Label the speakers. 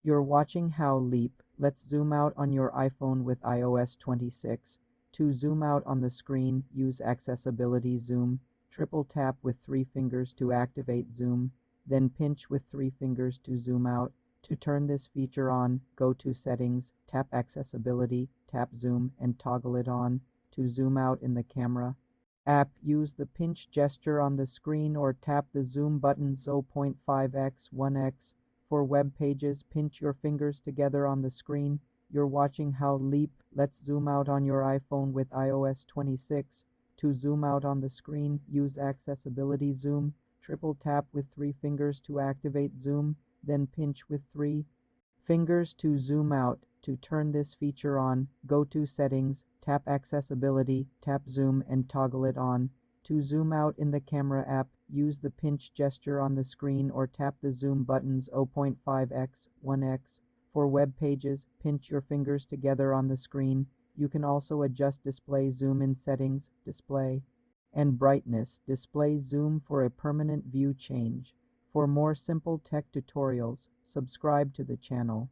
Speaker 1: You're watching How Leap. Let's zoom out on your iPhone with iOS 26. To zoom out on the screen, use Accessibility Zoom. Triple tap with 3 fingers to activate zoom, then pinch with 3 fingers to zoom out. To turn this feature on, go to Settings, tap Accessibility, tap Zoom, and toggle it on. To zoom out in the camera app, use the pinch gesture on the screen or tap the zoom button 0.5x, 1x. For web pages, pinch your fingers together on the screen. You're watching How Leap. Let's zoom out on your iPhone with iOS 26. To zoom out on the screen, use Accessibility Zoom. Triple tap with 3 fingers to activate zoom, then pinch with 3 fingers to zoom out. To turn this feature on, go to Settings, tap Accessibility, tap Zoom, and toggle it on. To zoom out in the camera app, use the pinch gesture on the screen or tap the zoom buttons 0.5x, 1x. For web pages, pinch your fingers together on the screen. You can also adjust display zoom in Settings, Display, and Brightness. Display zoom for a permanent view change. For more simple tech tutorials, subscribe to the channel.